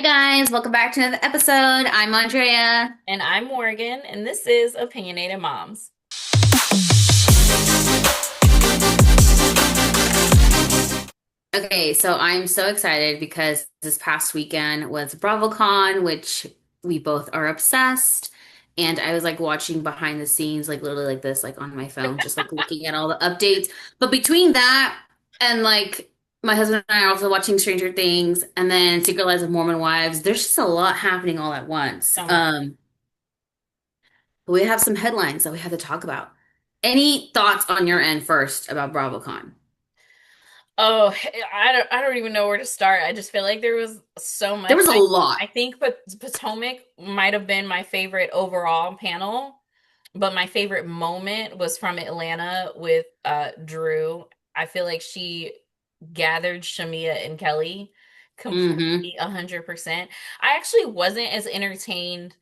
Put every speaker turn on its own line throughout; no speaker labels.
Hi guys, welcome back to another episode. I'm Andrea.
And I'm Morgan, and this is Opinionated Moms.
Okay, so I'm so excited because this past weekend was Bravocon, which we both are obsessed. And I was like watching behind the scenes, like literally like this, like on my phone, just like looking at all the updates. But between that and like my husband and I are also watching Stranger Things and then Secret Lives of Mormon Wives, there's just a lot happening all at once.
So much.
But we have some headlines that we have to talk about. Any thoughts on your end first about BravoCon?
Oh, I don't even know where to start. I just feel like there was so
There
much.
was a lot.
I think Potomac might have been my favorite overall panel, but my favorite moment was from Atlanta with Drew. I feel like she gathered Shamia and Kelly
Hmm.
completely 100%. I actually wasn't as entertained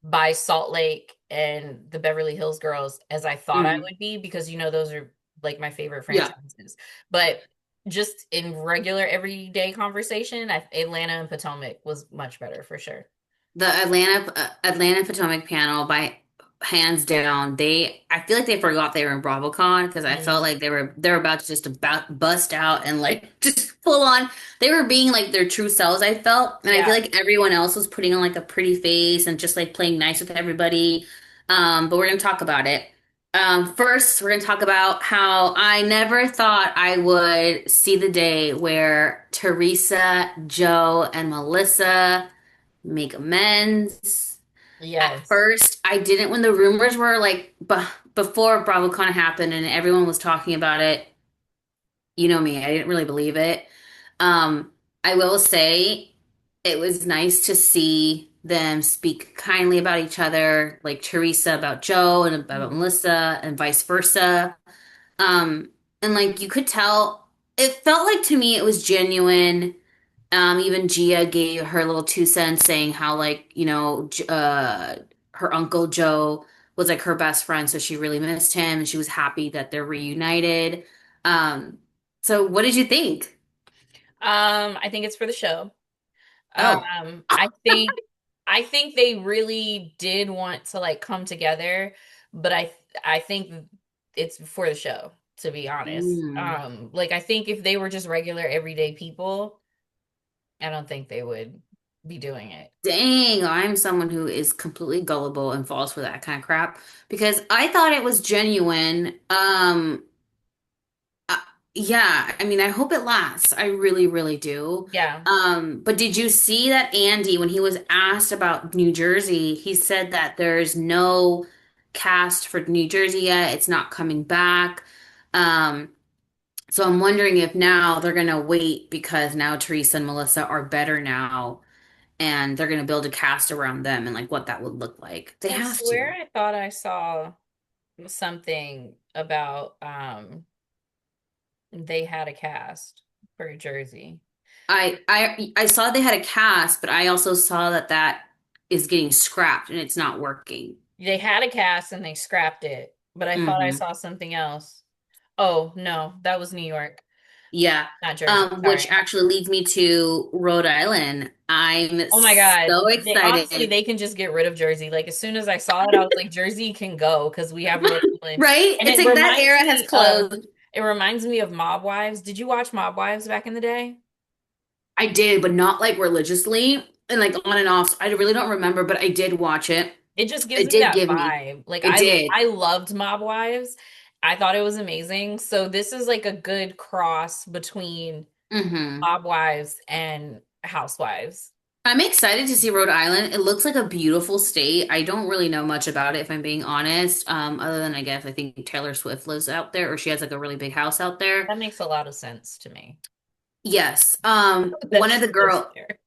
by Salt Lake and the Beverly Hills Girls as I thought I
Hmm.
would be because those are like my favorite
Yeah.
franchises. But just in regular everyday conversation, Atlanta and Potomac was much better for sure.
The Atlanta Potomac panel by hands down, I feel like they forgot they were in BravoCon because I felt
Mhm.
like they were about to just about bust out and like just full on. They were being like their true selves, I felt. And I feel
Yeah.
like everyone else was putting on like a pretty face and just like playing nice with everybody. But we're gonna talk about it. First, we're gonna talk about how I never thought I would see the day where Teresa, Joe, and Melissa make amends. At
Yes.
first, I didn't when the rumors were like before BravoCon happened and everyone was talking about it. You know me, I didn't really believe it. I will say it was nice to see them speak kindly about each other, like Teresa about Joe and about
Mhm.
Melissa and vice versa. Um, and like you could tell, it felt like to me it was genuine. Even Gia gave her little 2 cents saying how like, her uncle Joe was like her best friend, so she really missed him and she was happy that they're reunited. Um, so what did you think?
I think it's for the show.
Oh,
Um, I think I think they really did want to like come together, but I think it's for the show, to be honest.
mm.
Like I think if they were just regular everyday people, I don't think they would be doing it.
Dang, I'm someone who is completely gullible and falls for that kind of crap because I thought it was genuine. Uh, yeah, I mean, I hope it lasts. I really, really do.
Yeah.
But did you see that Andy, when he was asked about New Jersey, he said that there's no cast for New Jersey yet. It's not coming back. Um, so I'm wondering if now they're gonna wait because now Teresa and Melissa are better now, and they're gonna build a cast around them and like what that would look like. They
I
have
swear
to.
I thought I saw something about they had a cast for Jersey.
I saw they had a cast, but I also saw that that is getting scrapped and it's not working.
They had a cast and they scrapped it, but I thought I
Hmm.
saw something else. Oh, no, that was New York,
Yeah.
not Jersey.
Which
Sorry.
actually leads me to Rhode Island. I'm
Oh my God.
so
They honestly
excited.
they can just get rid of Jersey. Like as soon as I saw it, I was like, Jersey can go because we have Rhode Island.
Right?
And
It's like that era has closed.
it reminds me of Mob Wives. Did you watch Mob Wives back in the day?
I did, but not like religiously and like on and off. So I really don't remember, but I did watch it.
It just gives
It
me
did
that
give me.
vibe. Like
It did.
I loved Mob Wives. I thought it was amazing. So this is like a good cross between
Hmm.
Mob Wives and Housewives.
I'm excited to see Rhode Island. It looks like a beautiful state. I don't really know much about it, if I'm being honest. Other than I guess I think Taylor Swift lives out there, or she has like a really big house out there.
That makes a lot of sense to me.
Yes.
That
One of
she
the
lives
girl,
there.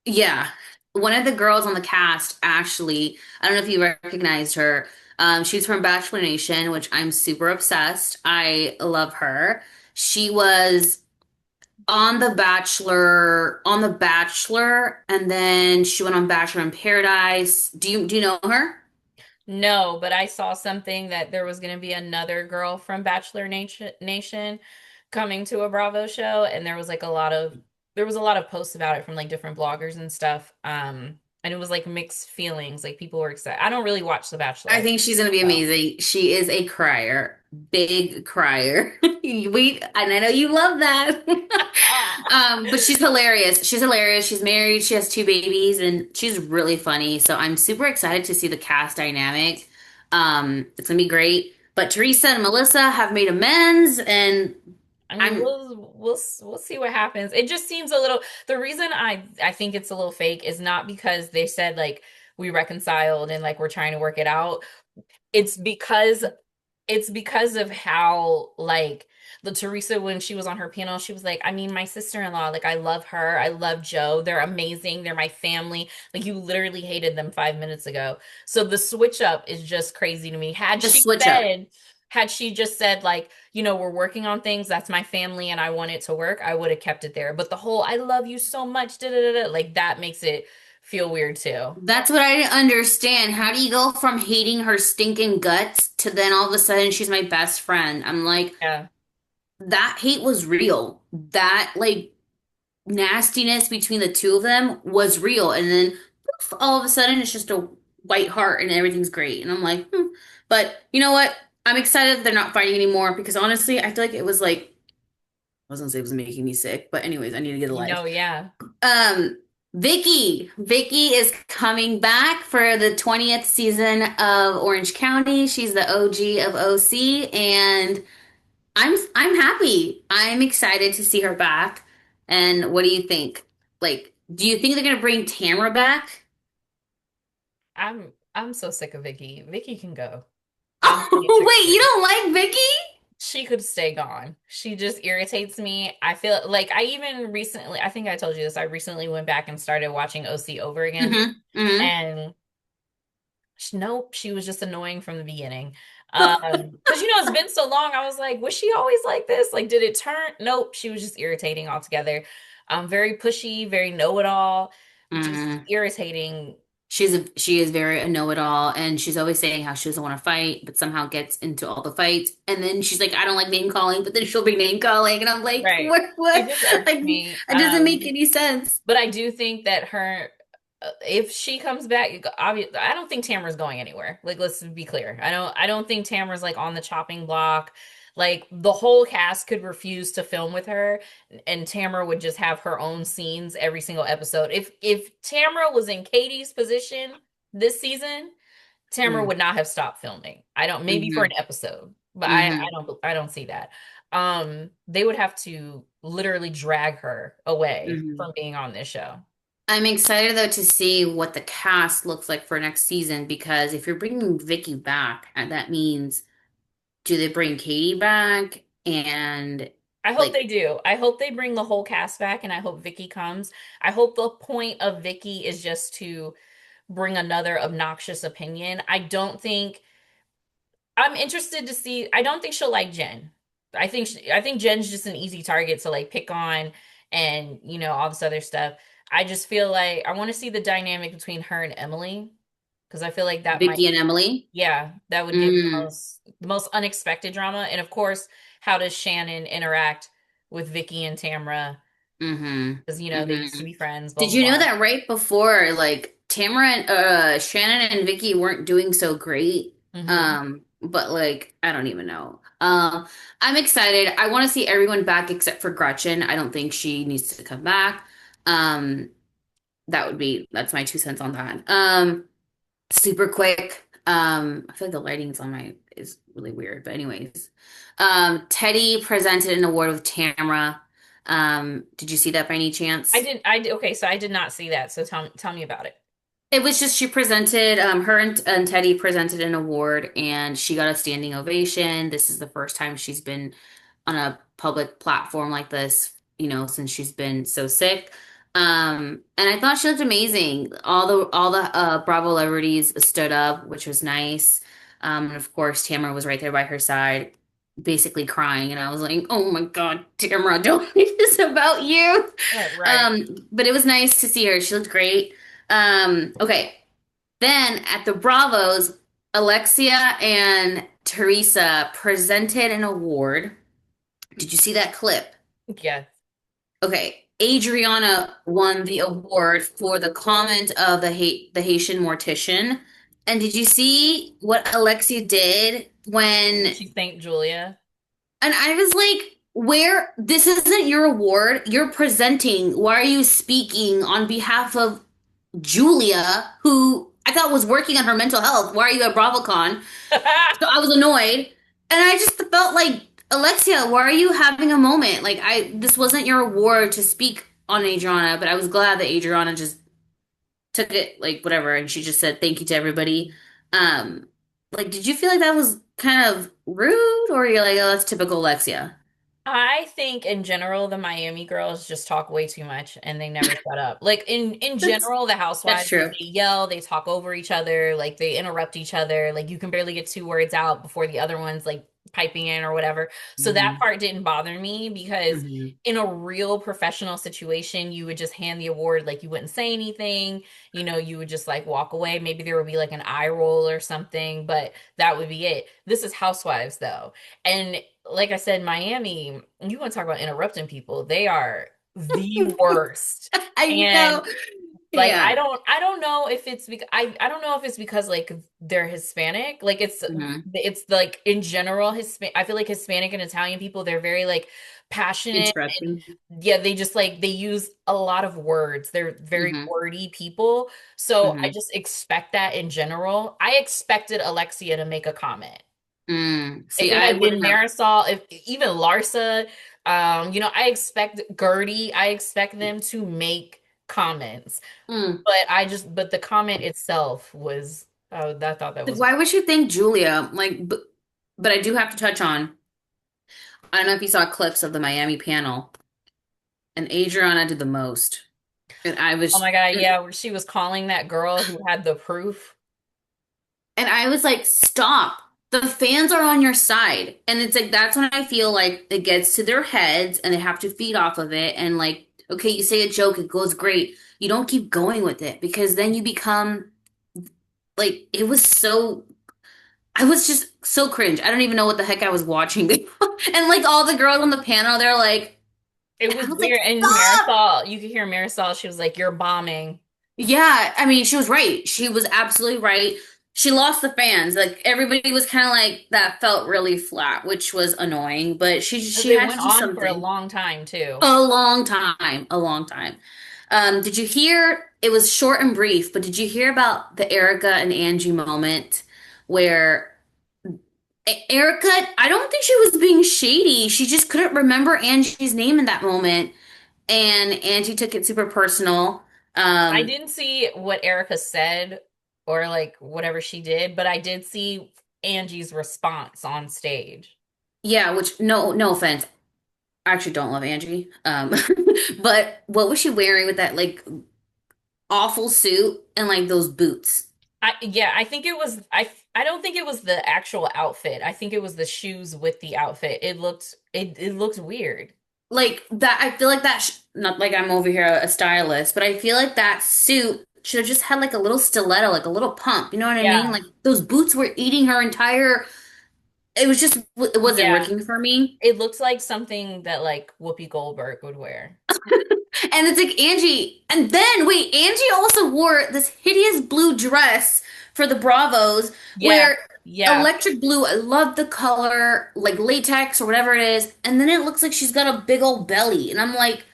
yeah, one of the girls on the cast actually. I don't know if you recognized her. She's from Bachelor Nation, which I'm super obsessed. I love her. She was on The Bachelor, and then she went on Bachelor in Paradise. Do you know her?
No, but I saw something that there was going to be another girl from Nation coming to a Bravo show, and there was like a lot of there was a lot of posts about it from like different bloggers and stuff. And it was like mixed feelings. Like people were excited. I don't really watch The
I
Bachelor.
think she's gonna be
So.
amazing. She is a crier, big crier. And I know you love that. But she's hilarious. She's hilarious. She's married. She has two babies, and she's really funny. So I'm super excited to see the cast dynamic. It's gonna be great. But Teresa and Melissa have made amends, and
I mean,
I'm
we'll see what happens. It just seems a little. The reason I think it's a little fake is not because they said like we reconciled and like we're trying to work it out. It's because it's because of how like the Teresa when she was on her panel, she was like, I mean, my sister-in-law, like I love her. I love Joe. They're amazing. They're my family. Like you literally hated them 5 minutes ago. So the switch up is just crazy to me.
the switch up.
Had she just said like, you know, we're working on things, that's my family and I want it to work, I would have kept it there. But the whole I love you so much, da da da, like that makes it feel weird too.
That's what I didn't understand. How do you go from hating her stinking guts to then all of a sudden she's my best friend? I'm like,
Yeah.
that hate was real. That like nastiness between the two of them was real. And then poof, all of a sudden it's just a white heart and everything's great. And I'm like, hmm. But you know what? I'm excited that they're not fighting anymore because honestly, I feel like it was like, I was gonna say it was making me sick, but anyways, I need to get a
You
life.
know, yeah.
Um, Vicky is coming back for the 20th season of Orange County. She's the OG of OC, and I'm happy. I'm excited to see her back. And what do you think? Like, do you think they're gonna bring Tamara back?
I'm so sick of Vicky. Vicky can go. I'm pretty
Oh,
sick of
wait, you
her.
don't like Vicky?
She could stay gone. She just irritates me. I feel like I even recently, I think I told you this, I recently went back and started watching OC over again.
Mm-hmm. Mm-hmm.
And nope, she was just annoying from the beginning. Because it's been so long, I was like, was she always like this? Like, did it turn? Nope, she was just irritating altogether. Very pushy, very know-it-all, just
Mm-hmm.
irritating.
She is very a know-it-all, and she's always saying how she doesn't want to fight, but somehow gets into all the fights. And then she's like, I don't like name calling, but then she'll be name calling, and I'm like,
Right.
what?
It just irks
Like,
me.
it doesn't make any sense.
But I do think that if she comes back, obviously, I don't think Tamara's going anywhere. Like, let's be clear. I don't think Tamara's like on the chopping block. Like, the whole cast could refuse to film with her, and Tamara would just have her own scenes every single episode. If Tamara was in Katie's position this season, Tamara
Mm-hmm.
would not have stopped filming. I don't, maybe for an
Mm-hmm.
episode, but
Mm-hmm.
I don't see that. They would have to literally drag her away
Mm-hmm.
from being on this show.
I'm excited though to see what the cast looks like for next season because if you're bringing Vicky back, and that means do they bring Katie back and
I hope
like
they do. I hope they bring the whole cast back and I hope Vicky comes. I hope the point of Vicky is just to bring another obnoxious opinion. I'm interested to see. I don't think she'll like Jen. I think Jen's just an easy target to like pick on and all this other stuff. I just feel like I want to see the dynamic between her and Emily because I feel like that might
Vicky and Emily?
yeah, that would give
Mm,
the most unexpected drama. And of course, how does Shannon interact with Vicky and Tamra?
mm-hmm.
Because they used
Mm-hmm.
to be friends, blah
Did
blah
you know
blah.
that right before, like Tamara and Shannon and Vicky weren't doing so great?
Hmm.
But like I don't even know. I'm excited. I want to see everyone back except for Gretchen. I don't think she needs to come back. Um, that's my 2 cents on that. Super quick. I feel like the lighting is really weird, but anyways. Teddy presented an award with Tamara. Did you see that by any chance?
Okay, so I did not see that. So tell me about it.
It was just she presented, her and Teddy presented an award and she got a standing ovation. This is the first time she's been on a public platform like this, since she's been so sick. And I thought she looked amazing. All the Bravo celebrities stood up, which was nice. And of course, Tamara was right there by her side, basically crying. And I was like, "Oh my God, Tamara, don't make this about you."
Right.
But it was nice to see her. She looked great. Okay. Then at the Bravos, Alexia and Teresa presented an award. Did you see that clip?
Yeah.
Okay. Adriana won the award for the comment of the Haitian mortician. And did you see what Alexia did when
She thanked Julia.
and I was like, where this isn't your award, you're presenting. Why are you speaking on behalf of Julia, who I thought was working on her mental health? Why are you at Bravocon? So I was annoyed. And I just felt like, Alexia, why are you having a moment? Like this wasn't your award to speak on Adriana, but I was glad that Adriana just took it like whatever and she just said thank you to everybody. Um like did you feel like that was kind of rude or you're like, oh, that's typical Alexia?
I think in general the Miami girls just talk way too much and they never shut up. Like in
That's
general, the
that's
housewives, like
true.
they yell, they talk over each other, like they interrupt each other, like you can barely get two words out before the other one's like piping in or whatever. So that
Hmm.
part didn't bother me because
Hmm.
in a real professional situation, you would just hand the award, like you wouldn't say anything, you would just like walk away. Maybe there would be like an eye roll or something, but that would be it. This is housewives though. And like I said, Miami, you want to talk about interrupting people. They are the worst.
I
And
know.
like
Yeah.
I don't know if it's because I don't know if it's because like they're Hispanic. Like
Hmm.
it's like in general Hispanic. I feel like Hispanic and Italian people, they're very like passionate
Interrupting.
and yeah, they just like they use a lot of words. They're very
Hmm.
wordy people. So I
Hmm.
just expect that in general. I expected Alexia to make a comment.
See,
If it
I
had been
wouldn't have.
Marisol, if even Larsa, I expect Gertie, I expect them to make comments.
Mm.
But the comment itself was, I thought that
Like,
was,
why would you think Julia? Like, but I do have to touch on. I don't know if you saw clips of the Miami panel, and Adriana did the most. And I
oh
was,
my God, yeah, where she was calling that girl who had the proof.
and I was like, stop. The fans are on your side. And it's like, that's when I feel like it gets to their heads and they have to feed off of it. And like, okay, you say a joke, it goes great. You don't keep going with it because then you become like, it was so, I was just so cringe. I don't even know what the heck I was watching. And like all the girls on the panel, they're like,
It
and
was
I was like,
weird. And
stop.
Marisol, you could hear Marisol, she was like, "You're bombing."
Yeah, I mean, she was right. She was absolutely right. She lost the fans. Like everybody was kind of like that felt really flat, which was annoying, but
Because
she
it
had
went
to do
on for a
something.
long time too.
A long time, a long time. Did you hear it was short and brief, but did you hear about the Erica and Angie moment where Erica, I don't think she was being shady. She just couldn't remember Angie's name in that moment, and Angie took it super personal.
I
Um,
didn't see what Erica said or like whatever she did, but I did see Angie's response on stage.
yeah, which no offense. I actually don't love Angie. But what was she wearing with that like awful suit and like those boots?
I think it was I don't think it was the actual outfit. I think it was the shoes with the outfit. It looked weird.
Like that, I feel like that, not like I'm over here a stylist, but I feel like that suit should have just had like a little stiletto, like a little pump. You know what I mean?
Yeah.
Like those boots were eating her entire. It was just, it wasn't
Yeah.
working for me.
It looks like something that like Whoopi Goldberg would wear.
And it's like Angie, and then wait, Angie also wore this hideous blue dress for the Bravos,
Yeah.
where
Yeah.
electric blue, I love the color, like latex or whatever it is, and then it looks like she's got a big old belly, and I'm like,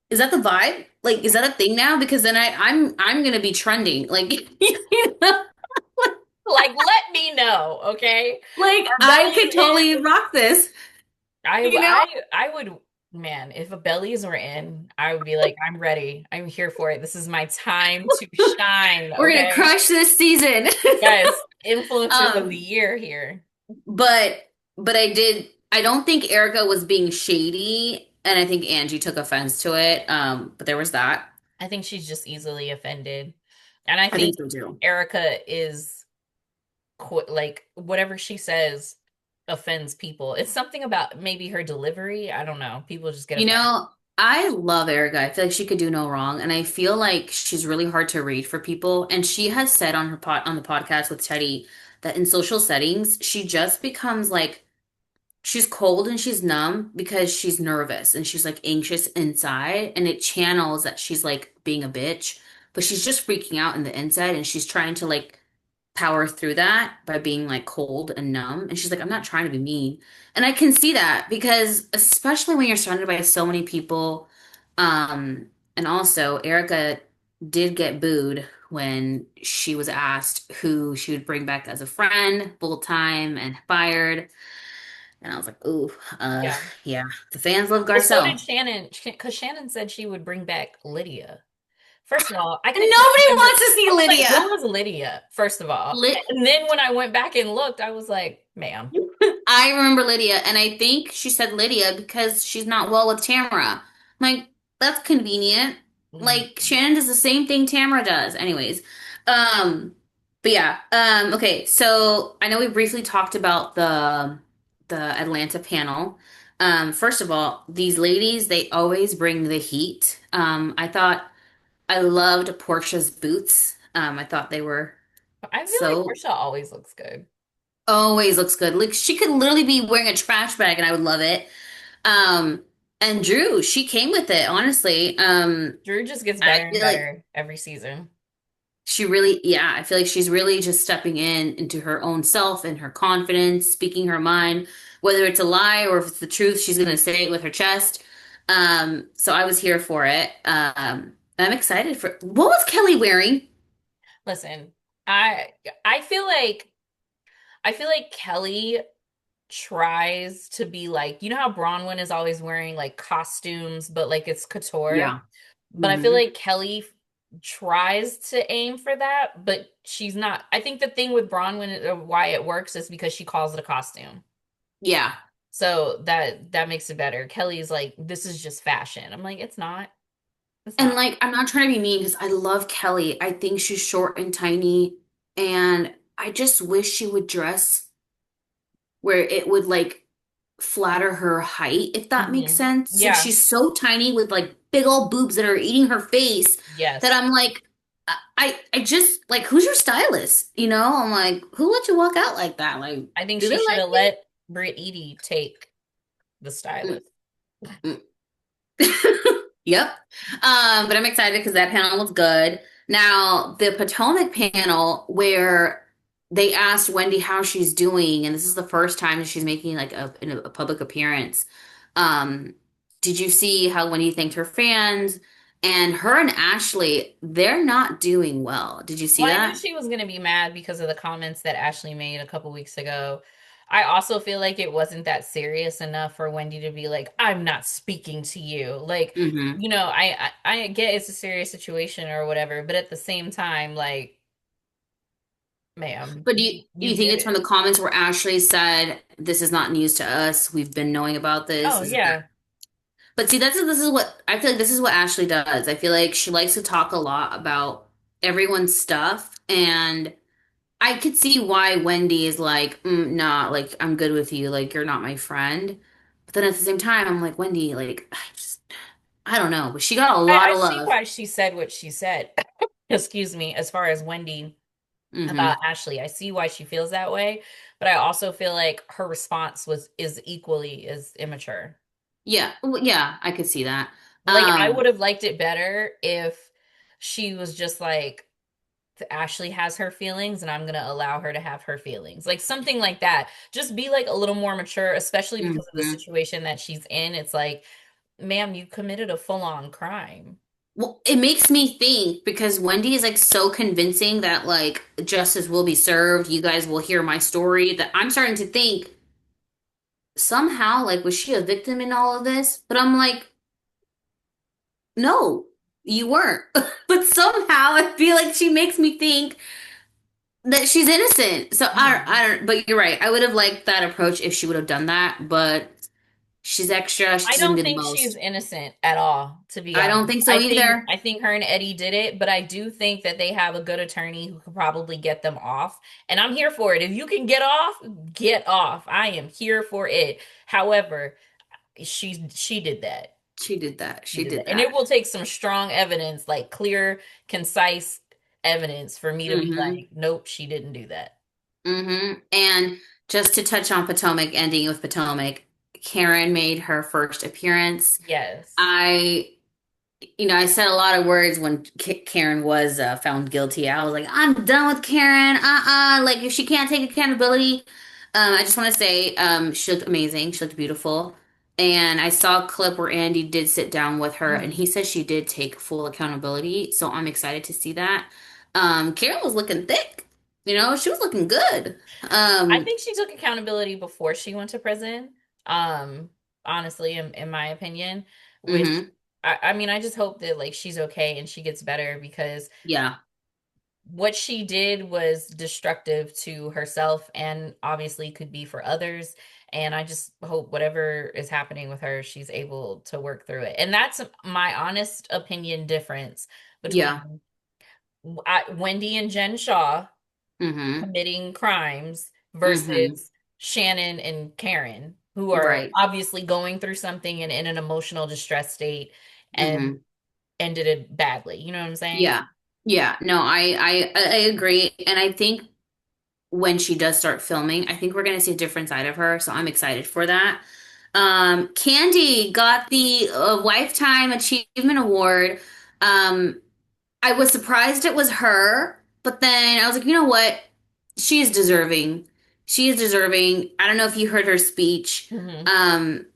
is that the vibe? Like, is that a thing now? Because then I'm gonna be trending, like, you know,
Like let me know, okay?
like
Are
I
bellies
could totally
in?
rock this, you know.
I would, man, if a bellies were in, I would be like, I'm ready. I'm here for it. This is my time to shine,
We're gonna
okay?
crush this season.
Guys, influencers of the
um,
year here.
but I don't think Erica was being shady, and I think Angie took offense to it. But there was that.
I think she's just easily offended. And I
I think
think
so too.
Erica is like whatever she says offends people. It's something about maybe her delivery. I don't know. People just get
You
offended.
know, I love Erica. I feel like she could do no wrong, and I feel like she's really hard to read for people. And she has said on her on the podcast with Teddy that in social settings, she just becomes like she's cold and she's numb because she's nervous and she's like anxious inside, and it channels that she's like being a bitch, but she's just freaking out in the inside, and she's trying to like power through that by being like cold and numb. And she's like, I'm not trying to be mean. And I can see that because especially when you're surrounded by so many people, and also Erica did get booed when she was asked who she would bring back as a friend full time and fired. And I was like, ooh,
Yeah.
yeah, the fans love
Well, so did
Garcelle.
Shannon, because Shannon said she would bring back Lydia. First of all, I
And
couldn't even
nobody
remember.
wants to see
I was like, who
Lydia.
was Lydia, first of all?
Lit
And then when I went back and looked, I was like, ma'am.
I remember Lydia, and I think she said Lydia because she's not well with Tamara. Like, that's convenient.
Mm.
Like, Shannon does the same thing Tamara does. Anyways, um, but yeah, okay. So I know we briefly talked about the Atlanta panel. First of all, these ladies, they always bring the heat. I thought I loved Portia's boots. I thought they were
I feel like
so
Portia always looks good.
always looks good. Like she could literally be wearing a trash bag and I would love it. Um, and Drew, she came with it, honestly.
Drew just gets
I
better and
feel like
better every season.
she really, yeah, I feel like she's really just stepping in into her own self and her confidence, speaking her mind, whether it's a lie or if it's the truth, she's gonna say it with her chest. So I was here for it. I'm excited for what was Kelly wearing?
Listen, I I feel like I feel like Kelly tries to be like, you know how Bronwyn is always wearing like costumes, but like it's couture.
Yeah.
But I feel
Hmm.
like Kelly tries to aim for that, but she's not. I think the thing with Bronwyn, why it works is because she calls it a costume.
Yeah.
So that makes it better. Kelly's like, this is just fashion. I'm like, it's not. It's
And
not.
like, I'm not trying to be mean because I love Kelly. I think she's short and tiny, and I just wish she would dress where it would like flatter her height, if that makes
Hmm.
sense. Since
Yeah.
she's so tiny with like big old boobs that are eating her face, that
Yes.
I'm like, I just like, who's your stylist? You know, I'm like, who let you walk out like that? Like,
I think
do they
she should
like
have let Britt Eady take the
me?
stylist.
Mm, Yep. But I'm excited because that panel was good. Now, the Potomac panel where they asked Wendy how she's doing, and this is the first time that she's making like a public appearance. Um, did you see how Wendy thanked her fans? And her and Ashley, they're not doing well. Did you see
Well, I knew
that?
she was going to be mad because of the comments that Ashley made a couple weeks ago. I also feel like it wasn't that serious enough for Wendy to be like, "I'm not speaking to you." Like,
Hmm.
I get it's a serious situation or whatever, but at the same time, like, ma'am,
But do
you
you think
did
it's from
it.
the comments where Ashley said, "This is not news to us. We've been knowing about this.
Oh
This is
yeah,
But see, this is what I feel like this is what Ashley does. I feel like she likes to talk a lot about everyone's stuff, and I could see why Wendy is like, nah, like I'm good with you, like you're not my friend. But then at the same time, I'm like, Wendy, like I don't know, but she got a lot
I
of
see
love.
why she said what she said. Excuse me, as far as Wendy about
Hmm.
Ashley. I see why she feels that way, but I also feel like her response was is equally as immature.
Yeah, well, yeah, I could see that.
Like I
Um,
would have liked it better if she was just like Ashley has her feelings and I'm going to allow her to have her feelings. Like something like that. Just be like a little more mature, especially because of the
mhm.
situation that she's in. It's like, ma'am, you committed a full-on crime.
Well, it makes me think because Wendy is like so convincing that like justice will be served. You guys will hear my story. That I'm starting to think somehow, like, was she a victim in all of this? But I'm like, no, you weren't. But somehow I feel like she makes me think that she's innocent. So
Mhm.
but you're right. I would have liked that approach if she would have done that, but she's extra. She
I
doesn't
don't
do the
think she's
most.
innocent at all, to be
I don't
honest.
think so either.
I think her and Eddie did it, but I do think that they have a good attorney who could probably get them off. And I'm here for it. If you can get off, get off. I am here for it. However, she did that.
She did that.
She
She
did
did
that. And it
that.
will take some strong evidence, like clear, concise evidence for me to be
Mm-hmm.
like, nope, she didn't do that.
Mm-hmm. And just to touch on Potomac, ending with Potomac, Karen made her first appearance.
Yes.
I I said a lot of words when Karen was found guilty. I was like, I'm done with Karen. Like if she can't take accountability, I just want to say, she looked amazing. She looked beautiful. And I saw a clip where Andy did sit down with her, and
Mhm.
he said she did take full accountability. So I'm excited to see that. Karen was looking thick. She was looking good.
I
Um,
think she took accountability before she went to prison. Um, Honestly, in my opinion, which
mhm.
I mean, I just hope that like she's okay and she gets better because
Yeah,
what she did was destructive to herself and obviously could be for others. And I just hope whatever is happening with her, she's able to work through it. And that's my honest opinion difference
yeah.
between Wendy and Jen Shaw
Mhm.
committing crimes
Mhm.
versus Shannon and Karen, who are
Right.
obviously going through something and in an emotional distress state and
Mhm.
ended it badly. You know what I'm saying?
Yeah. Yeah. No, I agree. And I think when she does start filming, I think we're gonna see a different side of her. So I'm excited for that. Candy got the Lifetime Achievement Award. Um, I was surprised it was her, but then I was like, you know what? She is deserving. She is deserving. I don't know if you heard her speech.
Hmm.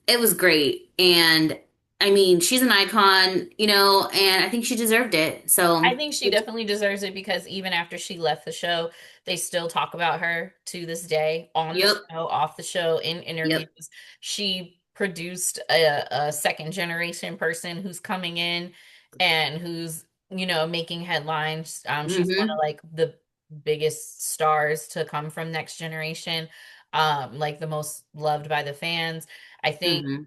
It was great. And I mean, she's an icon, and I think she deserved it.
I
So,
think she definitely deserves it because even after she left the show, they still talk about her to this day on the
yep,
show, off the show, in
yep,
interviews. She produced a second generation person who's coming in and who's, making headlines. She's one of
mm-hmm,
like the biggest stars to come from Next Generation, like the most loved by the fans. I think
mm-hmm,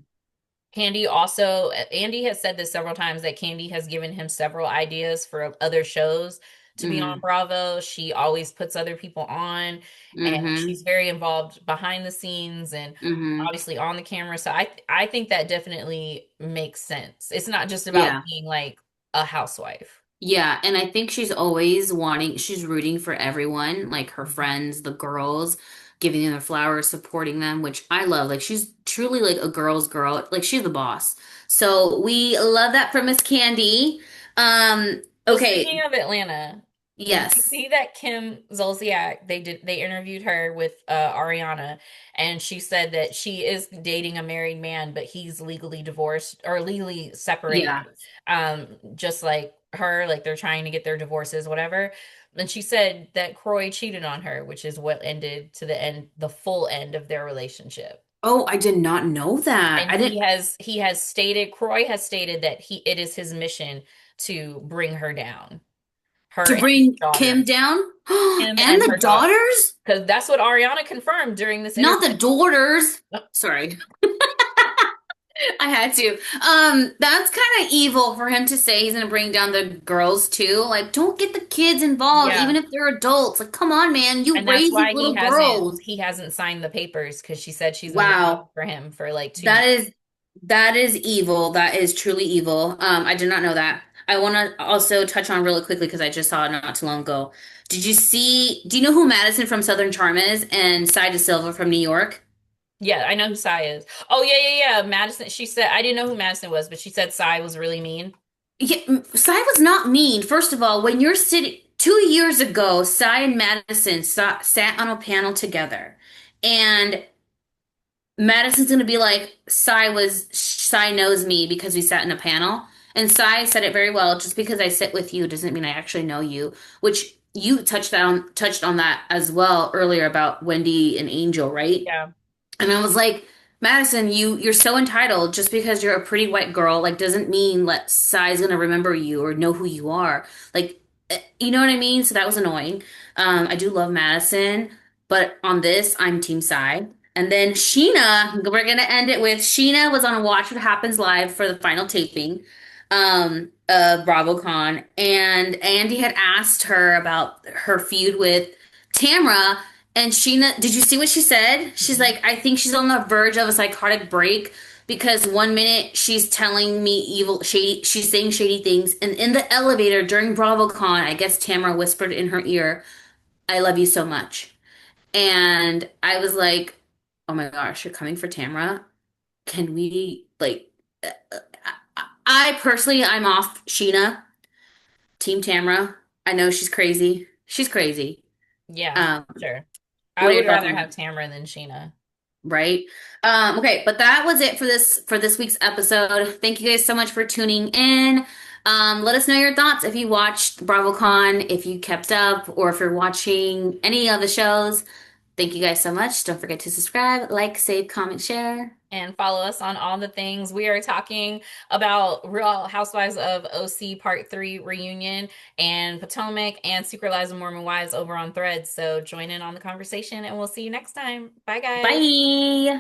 Candy also, Andy has said this several times that Candy has given him several ideas for other shows to be on
mm-hmm,
Bravo. She always puts other people on and
mm-hmm,
she's very involved behind the scenes and
mm-hmm.
obviously on the camera. So I think that definitely makes sense. It's not just about
Yeah.
being like a housewife.
Yeah, and I think she's rooting for everyone, like her
Mhm.
friends, the girls, giving them their flowers, supporting them, which I love. Like she's truly like a girl's girl. Like she's the boss. So we love that from Miss Candy.
So speaking
Okay,
of Atlanta, did you
yes.
see that Kim Zolciak, they interviewed her with Ariana and she said that she is dating a married man but he's legally divorced or legally separated.
Yeah.
Just like her, like they're trying to get their divorces whatever. And she said that Croy cheated on her, which is what ended to the full end of their relationship.
Oh, I did not know that.
And
I didn't
he has stated Croy has stated that he it is his mission to bring her down, her
to
and his
bring
daughter,
Kim down.
him
And
and
the
her daughter,
daughters,
because that's what Ariana confirmed during this
not
interview.
the daughters. Sorry. I had to. That's kind of evil for him to say he's gonna bring down the girls too. Like, don't get the kids involved,
Yeah,
even if they're adults. Like, come on, man, you
and that's
raised these
why he
little
hasn't
girls.
he hasn't signed the papers because she said she's gonna be looking
Wow,
for him for like 2 years.
that is that is evil. That is truly evil. I did not know that. I want to also touch on really quickly because I just saw it not too long ago. Do you know who Madison from Southern Charm is and Cy De Silva from New York?
Yeah, I know who Sai is. Oh yeah, yeah, yeah. Madison. She said I didn't know who Madison was, but she said Sai was really mean.
Yeah, Cy was not mean. First of all, when you're sitting 2 years ago, Cy and Madison sat on a panel together, and Madison's gonna be like, Cy knows me because we sat in a panel, and Cy said it very well. Just because I sit with you doesn't mean I actually know you, which you touched on that as well earlier about Wendy and Angel, right?
Yeah,
And I was like, Madison, you're so entitled. Just because you're a pretty white girl, like, doesn't mean let Sai's gonna remember you or know who you are. Like, you know what I mean? So that was annoying. I do love Madison, but on this, I'm Team Sai. And then Sheena, we're gonna end it with Sheena was on Watch What Happens Live for the final taping, of Bravocon, and Andy had asked her about her feud with Tamra, and Sheena, did you see what she said? She's
mhm.
like, I think she's on the verge of a psychotic break because one minute she's telling me she's saying shady things, and in the elevator during BravoCon, I guess Tamara whispered in her ear, "I love you so much." And I was like, oh my gosh, you're coming for Tamra. Can we like I personally I'm off Sheena, Team Tamra. I know she's crazy. She's crazy.
Yeah,
Um,
sure. I
what are
would
your thoughts
rather
on
have
that?
Tamara than Sheena.
Right? Okay, but that was it for this week's episode. Thank you guys so much for tuning in. Let us know your thoughts if you watched BravoCon, if you kept up, or if you're watching any of the shows. Thank you guys so much. Don't forget to subscribe, like, save, comment, share.
And follow us on all the things. We are talking about Real Housewives of OC Part 3 reunion and Potomac and Secret Lives of Mormon Wives over on Threads. So join in on the conversation and we'll see you next time. Bye, guys.
Bye.